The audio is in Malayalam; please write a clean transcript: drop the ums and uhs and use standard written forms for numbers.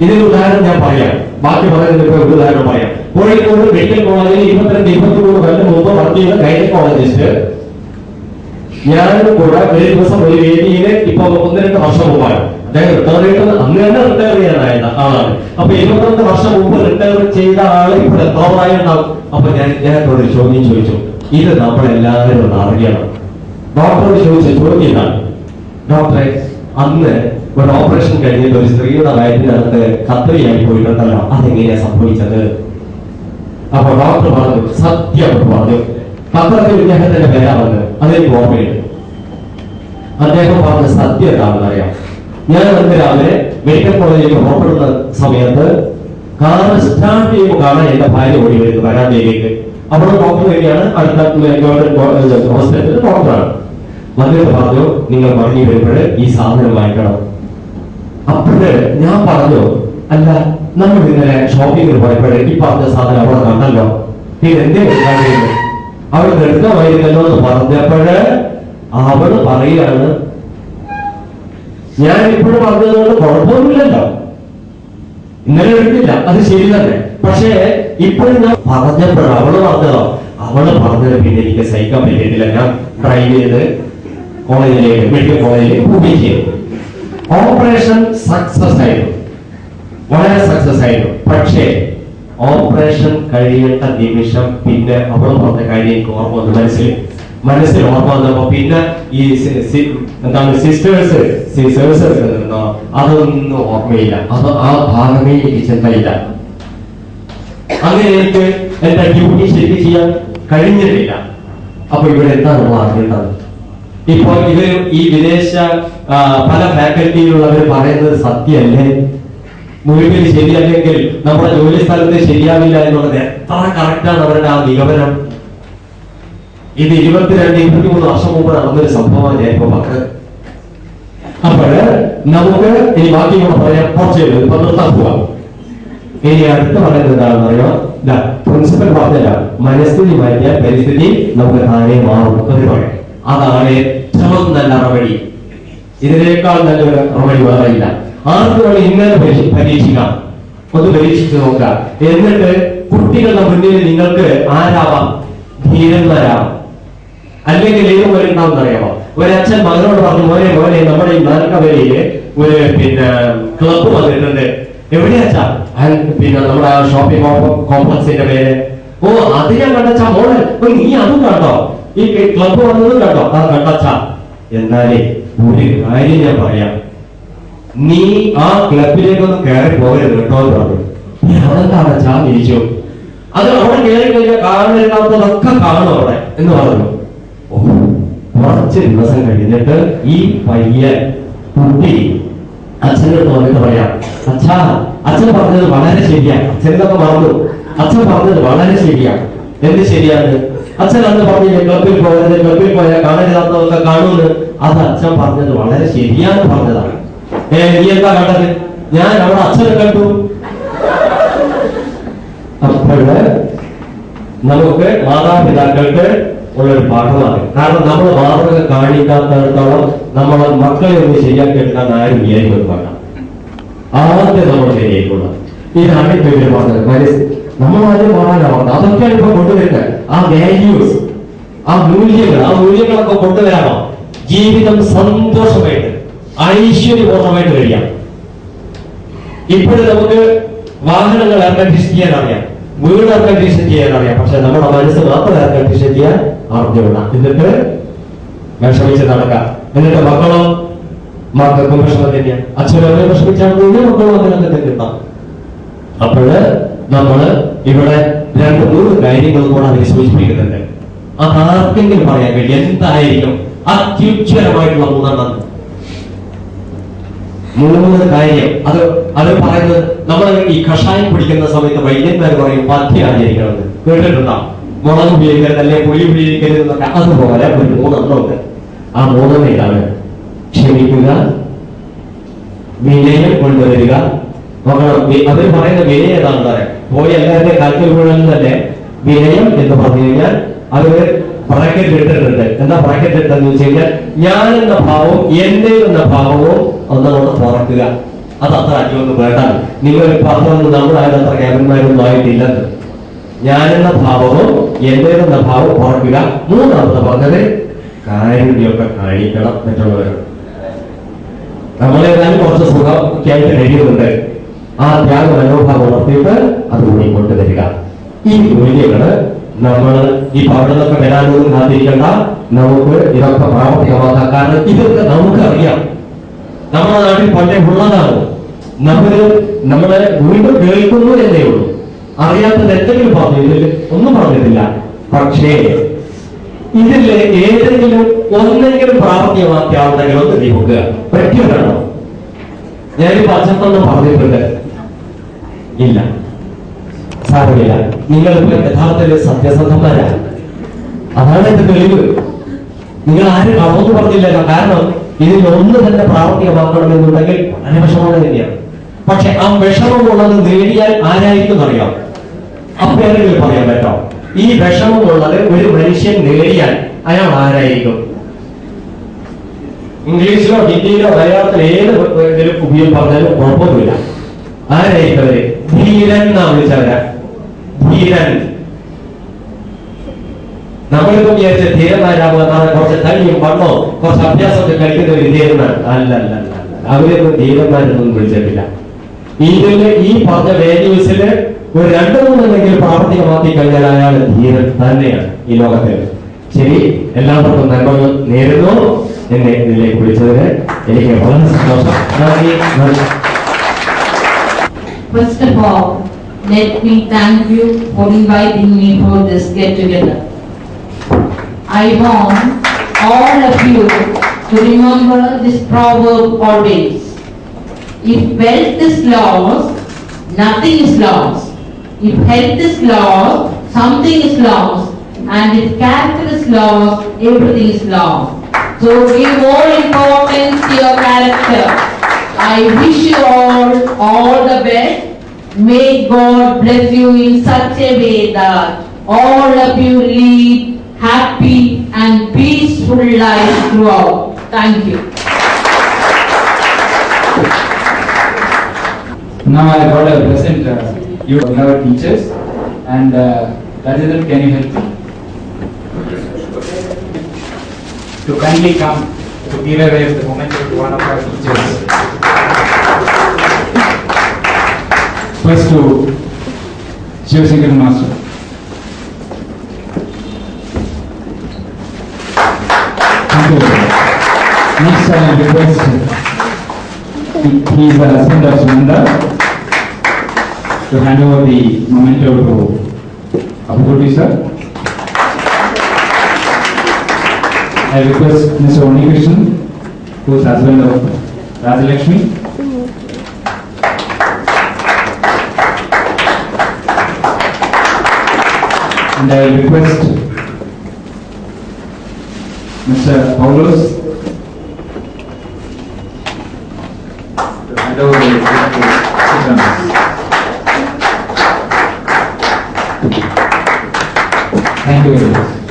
ഇതിന് ഉദാഹരണം ഞാൻ പറയാം, ബാക്കി പറയുന്നതിന് ഒരു ഉദാഹരണം പറയാം. കോഴിക്കോട് മെഡിക്കൽ കോളേജിൽ 22-23 കൊല്ലം മുമ്പ് വർക്ക് ചെയ്ത ഗൈനക്കോളജിസ്റ്റ് ഞാനും കൂടെ ഒരു ദിവസം ഒരു വേദിയിൽ ഇപ്പൊ 1-2 വർഷം മുമ്പാണ് അദ്ദേഹം റിട്ടയർ ചെയ്തത്. അന്ന് തന്നെ റിട്ടയർ ചെയ്യാനായ ആളാണ്. അപ്പൊ 22 വർഷം മുമ്പ് റിട്ടയർ ചെയ്ത ആള് ഇപ്പോൾ എത്ര പ്രായം ഉണ്ടാവും? അപ്പൊ ഞാൻ ഇദ്ദേഹത്തോട് ചോദ്യം ചോദിച്ചു, ഇത് നമ്മളെല്ലാവരും ഒന്ന് അറിയണം. ഡോക്ടറോട് ചോദിച്ച ചോദ്യം ഇതാണ്, ഡോക്ടറെ അന്ന് ഒരു ഓപ്പറേഷൻ കഴിഞ്ഞിട്ട് ഒരു സ്ത്രീയുടെ വയറ്റിനകത്ത് കത്രിയായി പോയിട്ടുണ്ടല്ലോ, അതെങ്ങനെയാ സംഭവിച്ചത്? അപ്പൊ ഡോക്ടർ പറഞ്ഞു, സത്യം പറഞ്ഞു. പത്രത്തിൽ ഇദ്ദേഹത്തിന്റെ പേരാ വന്നത്, അതെനിക്ക് ഓർമ്മയുണ്ട്. അദ്ദേഹം പറഞ്ഞ സത്യം എന്താണെന്ന് അറിയാം. ഞാൻ അന്ന് രാവിലെ മെഡിക്കൽ കോളേജിൽ പുറപ്പെടുന്ന സമയത്ത് കാർ സ്റ്റാർട്ട് ചെയ്യുമ്പോൾ കാണാൻ എന്റെ ഭാര്യ ഓടി വരുന്നു വരാന്തയിലേക്ക്. അവിടെ ഡോക്ടർ വരികയാണ്, അടുത്ത ഹോസ്പിറ്റലിൽ ഡോക്ടറാണ്. വന്നിട്ട് പറഞ്ഞു, നിങ്ങൾ മടങ്ങി വരുമ്പോഴ് ഈ സാധനം വാങ്ങിക്കണം. അപ്പോഴ് ഞാൻ പറഞ്ഞു, അല്ല നമ്മൾ ഇന്നലെ ഷോപ്പിങ്ങിൽ പോയപ്പോഴേ ഈ പറഞ്ഞ സാധനം അവിടെ കണ്ടല്ലോ, ഇതെന്തേ ഉണ്ടാകുന്നത്? അവിടെ എടുക്കാമായിരുന്നല്ലോ എന്ന് പറഞ്ഞപ്പോഴ് അവള് പറയാണ്, ഞാൻ ഇപ്പോഴും പറഞ്ഞതുകൊണ്ട് കുഴപ്പമൊന്നുമില്ലല്ലോ, ഇന്നലെ എടുത്തില്ല, അത് ശരി തന്നെ. പക്ഷേ ഇപ്പോഴും ഞാൻ പറഞ്ഞപ്പോഴും അവള് പറഞ്ഞതോ, അവള് പറഞ്ഞത് പിന്നെ എനിക്ക് സഹിക്കാൻ പറ്റിയിട്ടില്ല. ഞാൻ ഡ്രൈവ് ചെയ്ത് കോളേജിലേക്ക് മെഡിക്കൽ കോളേജിലേക്ക് പോവുകയും ചെയ്തു. ഓപ്പറേഷൻ സക്സസ് ആയിരുന്നു, വളരെ സക്സസ് ആയിരുന്നു. പക്ഷേ ഓപ്പറേഷൻ കഴിയേണ്ട നിമിഷം പിന്നെ അവള് പറഞ്ഞ കാര്യം എനിക്ക് ഓർമ്മ വന്നു, മനസ്സിൽ ഓർമ്മ വന്നപ്പോ പിന്നെ ഈ എന്താണ് സിസ്റ്റേഴ്സ് അതൊന്നും ഓർമ്മയില്ല, അത് ആ ഭാഗമേ എനിക്ക് ചിന്തയില്ല. അങ്ങനെ എനിക്ക് എന്റെ ഡ്യൂട്ടി ശരിക്കും ചെയ്യാൻ കഴിഞ്ഞിട്ടില്ല. അപ്പൊ ഇവിടെ എന്താണ് നമ്മൾ അറിയേണ്ടത്? ഇപ്പോൾ ഇവർ ഈ വിദേശ പല ഫാക്കൽറ്റിയിലുള്ളവർ പറയുന്നത് സത്യമല്ലേ? മുഴുവൻ ശരിയല്ലെങ്കിൽ നമ്മുടെ ജോലി സ്ഥലത്ത് ശരിയാവില്ല എന്നുള്ളത് എത്ര കറക്റ്റാണ് അവരുടെ ആ നിഗമനം? ഇത് 22-23 വർഷം മുമ്പ് നടന്നൊരു സംഭവമാണ് ഞാൻ ഇപ്പൊ പറഞ്ഞത്. അപ്പോഴ് നമുക്ക് ഇനി ബാക്കി പറയാം, കുറച്ച് നിർത്താൻ പോവാം. ഇനി അടുത്ത് പറയുന്നത് എന്താണെന്ന് അറിയാം, പ്രിൻസിപ്പൽ പറഞ്ഞില്ല, മനസ്ഥിതി മാറ്റിയാൽ പരിസ്ഥിതി നമുക്ക് താനെ മാറും എന്ന് പറയും. അതാണ് ഏറ്റവും നല്ല റെമഡി. ഇതിനേക്കാൾ നല്ലൊരു റെമഡി വേറെ ഇല്ല. ആർക്കും ഇങ്ങനെ പരീക്ഷിക്കാം, ഒന്ന് പരീക്ഷിച്ചു നോക്കാം. എന്നിട്ട് കുട്ടികളുടെ മുന്നിൽ നിങ്ങൾക്ക് ആരാവാം? ധീരന്മാരാവാം. അല്ലെങ്കിൽ ഏത് പോലെ ഉണ്ടാവും അറിയാമോ? ഒരച്ഛൻ മകനോട് പറഞ്ഞു, മോനെ നമ്മുടെ ഈ നാൽക്കവലയില് ഒരു ക്ലബ് വന്നിട്ടുണ്ട്. എവിടെയാച്ചാ? പിന്നെ നമ്മുടെ ഷോപ്പിംഗ് കോംപ്ലക്സിന്റെ പേര്. ഓ അത് ഞാൻ കണ്ടച്ചാ മോളെ, നീ അതും കണ്ടോ? ഈ ക്ലബ് വന്നതും കണ്ടോ? ആ കണ്ടച്ചാ. എന്നാലേ ഒരു കാര്യം ഞാൻ പറയാം, നീ ആ ക്ലബിലേക്കൊന്നും കയറി പോകരുത് കേട്ടോ എന്ന് പറഞ്ഞു. അതെന്താണ് ചാ തിരിച്ചു? അത് അവിടെ കയറി കഴിഞ്ഞാൽ കാണാനാത്തതൊക്കെ കാണും അവിടെ എന്ന് പറഞ്ഞു. കുറച്ച് ദിവസം കഴിഞ്ഞിട്ട് ഈ പയ്യൻ കുട്ടി അച്ഛൻ്റെ അടുത്ത് വന്നിട്ട് പറയാം, അച്ഛാ അച്ഛൻ പറഞ്ഞത് വളരെ ശരിയാണ്. അച്ഛനൊക്കെ മറന്നു. അച്ഛൻ പറഞ്ഞത് വളരെ ശരിയാണ്. എന്ത് ശരിയാണ്? അച്ഛൻ അന്ന് പറഞ്ഞില്ലേ ക്ലബിൽ പോകരുത്, ക്ലബിൽ പോയാൽ കാണരുതാത്തതൊക്കെ കാണുമെന്ന്. അത് അച്ഛൻ പറഞ്ഞത് വളരെ ശരിയാണ് പറഞ്ഞതാണ്. നീ എന്താ കണ്ടത്? ഞാൻ അവിടെ അച്ഛനെ കണ്ടു. അപ്പോഴ് നമുക്ക് മാതാപിതാക്കൾക്ക് ഉള്ളൊരു പാഠമാണ്. കാരണം നമ്മൾ മാതൃക കാണിക്കാത്തടത്തോളം നമ്മളെ മക്കളെ ഒന്ന് ശരിയാക്കി എടുക്കാൻ ആരും വിചാരിക്കുന്നു വേണം. ആദ്യം നമ്മൾ ശരിയായിക്കൊള്ളു. ഇതാണ് ഇവര് പറഞ്ഞത്. നമ്മൾ ആദ്യം മാറാനാവുന്നത് അതൊക്കെയാണ് ഇപ്പൊ കൊണ്ടുവരുന്നത്. ആ വാല്യൂസ്, ആ മൂല്യങ്ങളൊക്കെ കൊണ്ടുവരാമോ? ജീവിതം സന്തോഷമായിട്ട് ഐശ്വര്യപൂർണ്ണമായിട്ട് കഴിയാം. ഇപ്പോഴും നമുക്ക് വാഹനങ്ങൾ എയർ കണ്ടീഷൻ ചെയ്യാൻ അറിയാം, വീട് എയർ കണ്ടീഷൻ ചെയ്യാൻ അറിയാം. പക്ഷെ നമ്മുടെ മനസ്സ് മാത്രം എയർ കണ്ടീഷൻ ചെയ്യാൻ അറിഞ്ഞുകൂട. എന്നിട്ട് വിഷമിച്ച് നടക്കാം. എന്നിട്ട് മക്കൾക്കും വിഷമം തന്നെയാണ്. അച്ഛനും വിഷമിച്ചാൽ മക്കളും അതിനൊക്കെ തന്നെ. അപ്പോഴ് നമ്മള് ഇവിടെ 2-3 കാര്യങ്ങൾ കൂടെ അതിനെ സൂചിപ്പിക്കുന്നുണ്ട്. അത് ആർക്കെങ്കിലും പറയാൻ വേണ്ടി എന്തായിരിക്കും അത്യുജ്വലമായിട്ടുള്ള 3 കാര്യം? അത് പറയുന്നത് നമ്മൾ ഈ കഷായം കുടിക്കുന്ന സമയത്ത് വൈദ്യന്മാർ പറയും പഥ്യം ആചരിക്കണമെന്ന് കേട്ടിട്ടുണ്ടാവും. മുളക് ഉപയോഗിക്കരുത്, അല്ലെങ്കിൽ പുളി ഉപയോഗിക്കരുത് എന്നൊക്കെ. അതുപോലെ ഒരു 3 ഉണ്ട്. ആ 3 ഇതാണ്: ക്ഷമിക്കുക, വിനയം കൊണ്ടുവരിക. അവർ പറയുന്ന വിനയം ഏതാണെന്ന് പറയാം. പോയി എല്ലാവരുടെയും കാൽക്കുലല്ലേ വിനയം എന്ന് പറഞ്ഞു കഴിഞ്ഞാൽ അവര് ബ്രാക്കറ്റ് ഇട്ടിട്ടുണ്ട്. എന്താ ബ്രാക്കറ്റ് ഇട്ടെന്ന് വെച്ച് കഴിഞ്ഞാൽ ഞാൻ എന്ന ഭാവവും എന്റെ എന്ന ഭാവവും ഒന്നുകൊണ്ട് തുറക്കുക. അത് അത്ര അടിയൊന്നും വേണ്ട. നിങ്ങൾ പറഞ്ഞൊന്നും നമ്മളായത് അത്ര ക്യാബിന്മാരൊന്നും ആയിട്ടില്ലെന്ന്. ഞാനെന്ന ഭാവവും എന്റേതെന്ന ഭാവം ഓർക്കുക. മൂന്നാമത് പറഞ്ഞത് കാരുണ്യമൊക്കെ കാണിക്കണം മറ്റുള്ളവരോട്. നമ്മളേതായാലും കുറച്ച് സുഖമൊക്കെ ആയിട്ട് കഴിയുന്നുണ്ട്. ആ ത്യാഗ മനോഭാവം ഉണർത്തിയിട്ട് അതുകൂടി കൊണ്ടുവരിക. ഈ മൂല്യങ്ങള് നമ്മൾ ഈ പവിടത്തൊക്കെ വരാനൊന്നും കാത്തിരിക്കണ്ട. നമുക്ക് ഇതൊക്കെ പ്രാവർത്തികമാക്കാം. കാരണം ഇതൊക്കെ നമുക്കറിയാം, നമ്മുടെ നാട്ടിൽ പണ്ടേ ഉള്ളതാണ്. നമ്മളെ വീണ്ടും കേൾക്കുന്നു എന്നേ ഉള്ളൂ. അറിയാത്തത് എന്തെങ്കിലും പറഞ്ഞില്ല, ഒന്നും പറഞ്ഞിട്ടില്ല. പക്ഷേ ഇതിൽ ഏതെങ്കിലും ഒന്നെങ്കിലും പ്രാവർത്തികമാക്കിയ ആളുണ്ടെങ്കിൽ ഒന്ന് നോക്കുക. പറ്റിയതാണോ? ഞാനിപ്പോ അച്ഛത്തൊന്നും പറഞ്ഞിട്ടുണ്ട് ഇല്ല, സാരമില്ല. നിങ്ങളിപ്പോ യഥാർത്ഥത്തിൽ സത്യസന്ധന്മാരാണ്. അതാണ് എന്റെ തെളിവ്. നിങ്ങൾ ആരും കളവെന്ന് പറഞ്ഞില്ലല്ലോ. കാരണം ഇതിൽ ഒന്ന് തന്നെ പ്രാവർത്തികമാക്കണമെന്നുണ്ടെങ്കിൽ വളരെ വിഷമം തന്നെയാണ്. പക്ഷെ ആ വിഷമമുള്ളത് നേടിയാൽ ആരായിരിക്കും അറിയാം? അപ്പേരെങ്കിലും പറയാൻ പറ്റാം. ഈ വിഷമമുള്ളത് ഒരു മനുഷ്യൻ നേടിയാൽ അയാൾ ആരായിരിക്കും? ഇംഗ്ലീഷിലോ ഹിന്ദിയിലോ മലയാളത്തിലോ ഏത് ഉപയോഗം പറഞ്ഞാലും കുഴപ്പമൊന്നുമില്ല. ആരായിരിക്കും അവര്? ധീരൻ എന്നാ വിളിച്ചവരാ. ധീരൻ. നമ്മളിപ്പോ വിചാരിച്ച ധീരന്മാരാകുക കുറച്ച് തല്ലിയും വണ്ണോ കുറച്ച് അഭ്യാസമൊക്കെ കഴിക്കുന്ന ഒരു ധീരനാണ്. അല്ല, അവരൊന്നും ധീരന്മാരൊന്നും വിളിച്ചിട്ടില്ല. ഇതില് ഈ പറഞ്ഞ വാല്യൂസില് ഒരു 2-3 പ്രാവർത്തികമാക്കി കഴിഞ്ഞാൽ അയാൾ ധീരൻ തന്നെയാണ് ഈ ലോകത്തിൽ. ശരി, എല്ലാവർക്കും നന്മകൾ നേരുന്നു. എന്നെ ഇതിലേക്ക് വിളിച്ചതിന് എനിക്ക് വളരെ സന്തോഷം. First of all, let me thank you for inviting me for this get together. I want all of you to remember this proverb always. If wealth is lost, nothing is lost. If health is lost, something is lost. And if character is lost, everything is lost. So give more importance to your character. I wish you all the best. May God bless you in such a way that all of you lead happy and peaceful life throughout. Thank you. Now I got to present you our teachers, and Rajadan, can you help me to kindly come to give away the moment to one of our teachers. First to Shivasankar Master. Thank you. Next I request, he is the husband of Sumanda, to hand over the memento to Abhurti sir. I request Mr. Onikrishnan, who is husband of Rajalakshmi. And I request Mr. Paulos to hand over the gift to Sitaram. Thank you very much.